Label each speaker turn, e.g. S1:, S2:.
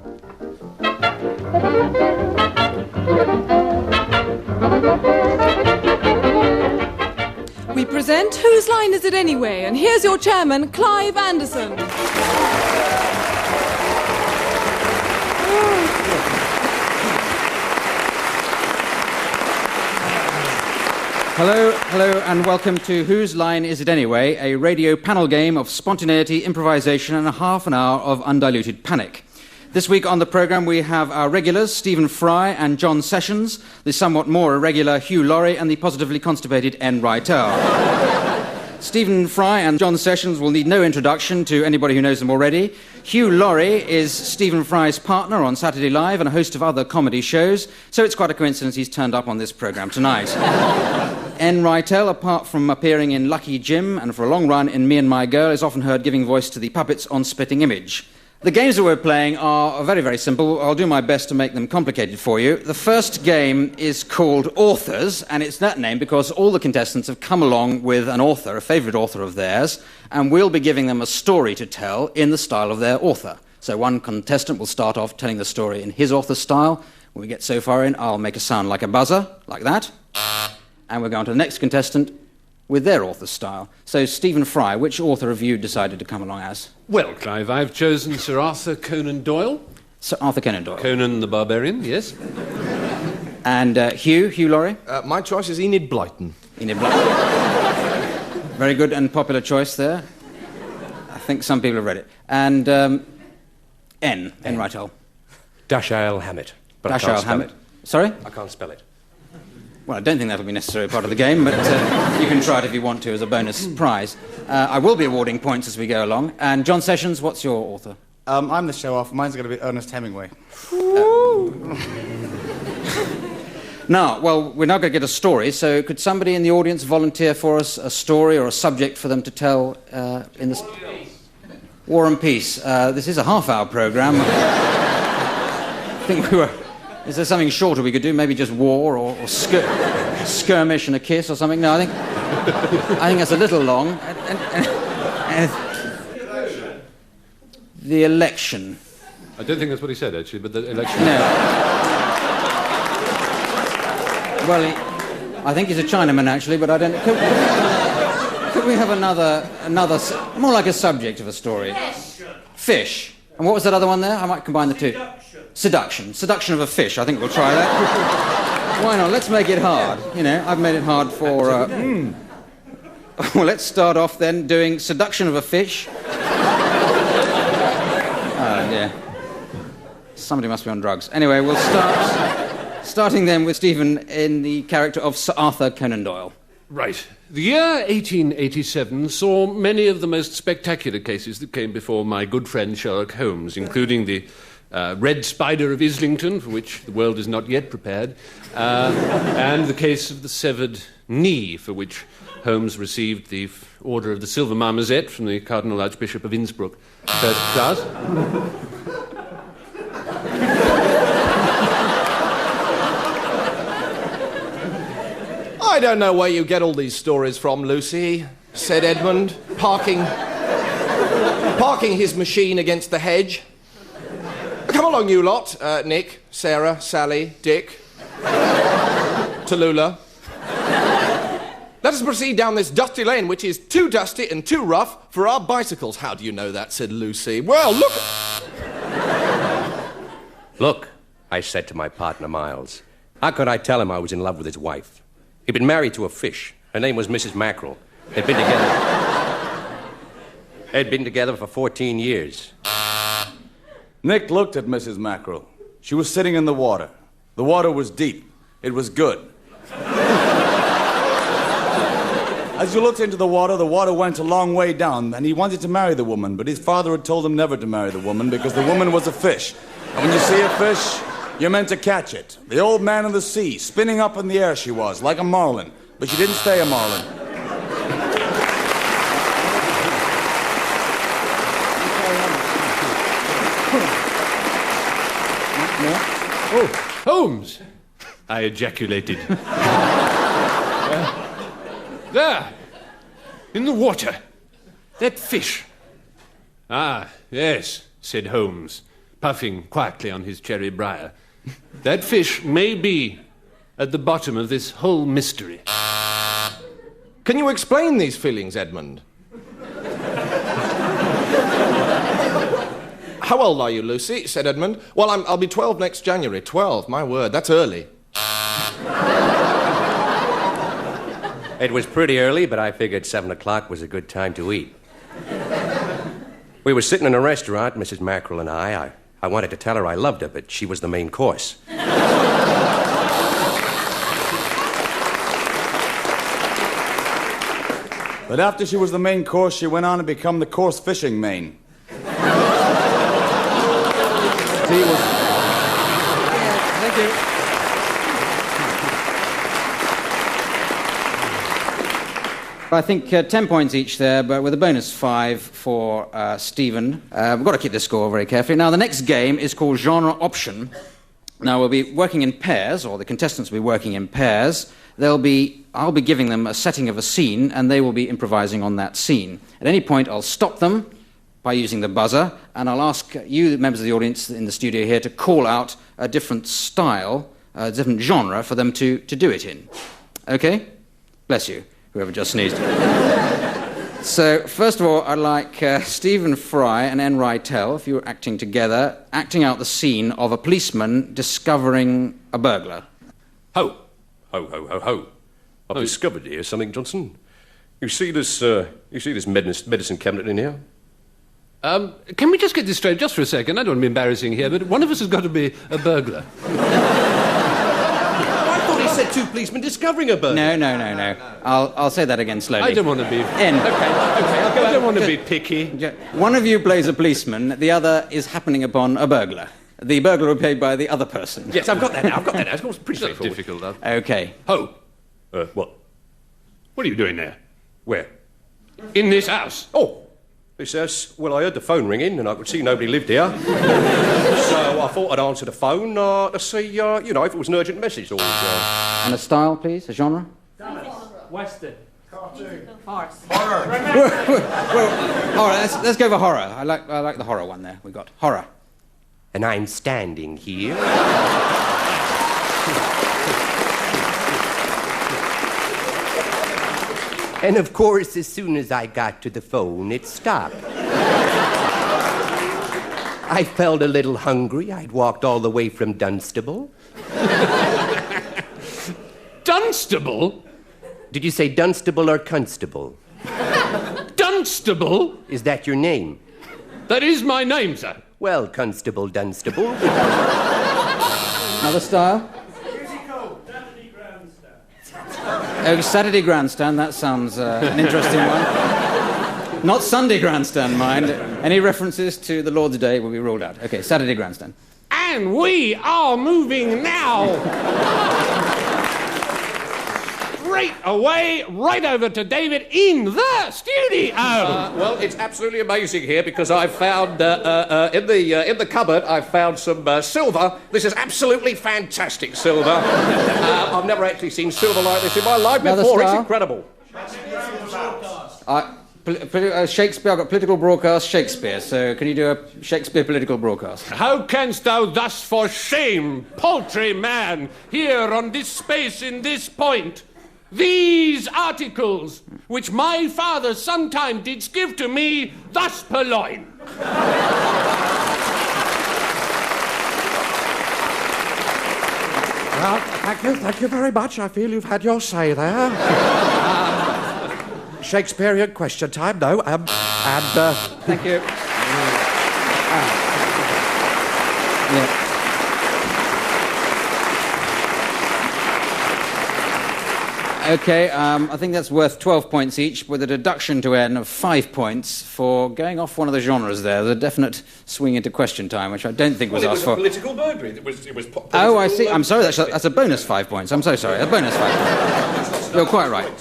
S1: We present Whose Line Is It Anyway? And here's your chairman, Clive Anderson.
S2: Hello, and welcome to Whose Line Is It Anyway, a radio panel game of spontaneity, improvisation, and a half an hour of undiluted panic. This week on the programme we have our regulars, Stephen Fry and John Sessions, the somewhat more irregular Hugh Laurie, and the positively constipated N. Rytel. Stephen Fry and John Sessions will need no introduction to anybody who knows them already. Hugh Laurie is Stephen Fry's partner on Saturday Live and a host of other comedy shows, so it's quite a coincidence he's turned up on this programme tonight. N. Rytel, apart from appearing in Lucky Jim and for a long run in Me and My Girl, is often heard giving voice to the puppets on Spitting Image. The games that we're playing are very, very simple. I'll do my best to make them complicated for you. The first game is called Authors, and it's that name because all the contestants have come along with an author, a favourite author of theirs, and we'll be giving them a story to tell in the style of their author. So one contestant will start off telling the story in his author's style. When we get so far in, I'll make a sound like a buzzer, like that. And we'll go on to the next contestant with their author's style. So, Stephen Fry, which author have you decided to come along as?
S3: Well, Clive, I've chosen Sir Arthur Conan Doyle.
S2: Sir Arthur Conan Doyle.
S3: Conan the Barbarian, yes.
S2: And Hugh Laurie?
S4: My choice is Enid Blyton.
S2: Enid Blyton. Very good and popular choice there. I think some people have read it. And N. Rytel.
S5: Dashiell Hammett. But
S2: Dashiell Hammett. Sorry?
S5: I can't spell it.
S2: Well, I don't think that'll be necessarily part of the game, but you can try it if you want to as a bonus prize. I will be awarding points as we go along. And John Sessions, what's your author?
S6: I'm the show-off. Mine's going to be Ernest Hemingway.
S2: Now, well, we're now going to get a story, so could somebody in the audience volunteer for us a story or a subject for them to tell in this... War and Peace. This is a half-hour programme. I think we were... Is there something shorter we could do? Maybe just war or skirmish and a kiss or something? No, I think that's a little long. The election.
S3: I don't think that's what he said, actually, but the election...
S2: No. Well, I think he's a Chinaman, actually, but I don't... Could we have another... More like a subject of a story? Fish. And what was that other one there? I might combine the two. Seduction. Seduction of a fish. I think we'll try that. Why not? Let's make it hard. You know, I've made it hard for... Well, let's start off then doing seduction of a fish. Oh, dear. Somebody must be on drugs. Anyway, we'll start... Starting then with Stephen in the character of Sir Arthur Conan Doyle.
S3: Right. The year 1887 saw many of the most spectacular cases that came before my good friend Sherlock Holmes, including the... Red Spider of Islington, for which the world is not yet prepared, and the case of the severed knee, for which Holmes received the Order of the Silver Marmozet from the Cardinal Archbishop of Innsbruck, first class.
S4: I don't know where you get all these stories from, Lucy, said Edmund, parking his machine against the hedge. Come along, you lot. Nick, Sarah, Sally, Dick, Tallulah. Let us proceed down this dusty lane, which is too dusty and too rough for our bicycles. How do you know that? Said Lucy. Well, look...
S5: Look, I said to my partner, Miles. How could I tell him I was in love with his wife? He'd been married to a fish. Her name was Mrs. Mackerel. They'd been together for 14 years.
S6: Nick looked at Mrs. Mackerel. She was sitting in the water. The water was deep. It was good. As you looked into the water went a long way down, and he wanted to marry the woman, but his father had told him never to marry the woman because the woman was a fish. And when you see a fish, you're meant to catch it. The old man in the sea, spinning up in the air she was, like a marlin. But she didn't stay a marlin.
S3: Oh, Holmes! I ejaculated. There, in the water, that fish. Ah, yes, said Holmes. puffing quietly on his cherry briar. That fish may be at the bottom of this whole mystery.
S4: Can you explain these feelings, Edmund? How old are you, Lucy? Said Edmund. Well, I'll be 12 next January. 12, my word, that's early.
S5: It was pretty early, but I figured 7 o'clock was a good time to eat. We were sitting in a restaurant, Mrs. Mackerel and I. I wanted to tell her I loved her, but she was the main course.
S6: But after she was the main course, she went on to become the course fishing main.
S2: Thank you. I think 10 points each there, but with a bonus 5 for Stephen. We've got to keep this score very carefully. Now, the next game is called Genre Option. Now, we'll be working in pairs, or the contestants will be working in pairs. I'll be giving them a setting of a scene, and they will be improvising on that scene. At any point, I'll stop them by using the buzzer, and I'll ask you, members of the audience in the studio here, to call out a different style, a different genre for them to do it in. Okay? Bless you, whoever just sneezed. So, first of all, I'd like Stephen Fry and N. Rytell, if you were acting together, acting out the scene of a policeman discovering a burglar.
S5: Ho! Ho, ho, ho, ho. I've discovered here something, Johnson. You see this medicine cabinet in here?
S3: Can we just get this straight just for a second? I don't want to be embarrassing here, but one of us has got to be a burglar.
S5: I thought he said 2 policemen discovering a burglar.
S2: No. I'll say that again slowly.
S3: I don't want to be...
S2: N.
S3: Okay, I'll go. I don't want to be picky.
S2: One of you plays a policeman, the other is happening upon a burglar. The burglar will be played by the other person.
S5: Yes, I've got that now. It's pretty
S3: It's not
S5: straightforward.
S3: difficult, though.
S2: Okay.
S3: Ho!
S5: What?
S3: What are you doing there?
S5: Where?
S3: In this house?
S5: Oh, this house. Well, I heard the phone ringing and I could see nobody lived here. So I thought I'd answer the phone to see, if it was an urgent message or...
S2: And a style, please, a genre?
S7: Western. Cartoon. Farce.
S2: Well, let's go for horror. I like the horror one there. We've got horror.
S5: And I'm standing here. And of course, as soon as I got to the phone, it stopped. I felt a little hungry. I'd walked all the way from Dunstable.
S3: Dunstable?
S5: Did you say Dunstable or Constable?
S3: Dunstable?
S5: Is that your name?
S3: That is my name, sir.
S5: Well, Constable Dunstable.
S2: Another style?
S7: Musical. Saturday Grandstand.
S2: Oh, Saturday Grandstand, that sounds an interesting one. Not Sunday Grandstand, mind. Any references to the Lord's Day will be ruled out. Okay, Saturday Grandstand.
S3: And we are moving now. Straight away, right over to David in the studio.
S5: Well, it's absolutely amazing here because I've found in the cupboard I've found some silver. This is absolutely fantastic silver. I've never actually seen silver like this in my life
S2: Another
S5: before.
S2: style?
S5: It's incredible.
S2: Shakespeare, I've got political broadcast Shakespeare, so can you do a Shakespeare political broadcast?
S3: How canst thou thus for shame, paltry man, here on this space in this point? These articles, which my father sometime didst give to me, thus purloin.
S5: Well, thank you very much. I feel you've had your say there. Shakespearean question time, though.
S2: Thank you. Yeah. Okay, I think that's worth 12 points each, with a deduction to N of 5 points for going off one of the genres there. There's a definite swing into question time, which I don't think was asked for.
S5: Political burglary. It was
S2: Oh, I see. I'm sorry, that's a bonus 5 points. I'm so sorry. A bonus 5 points. You're quite right.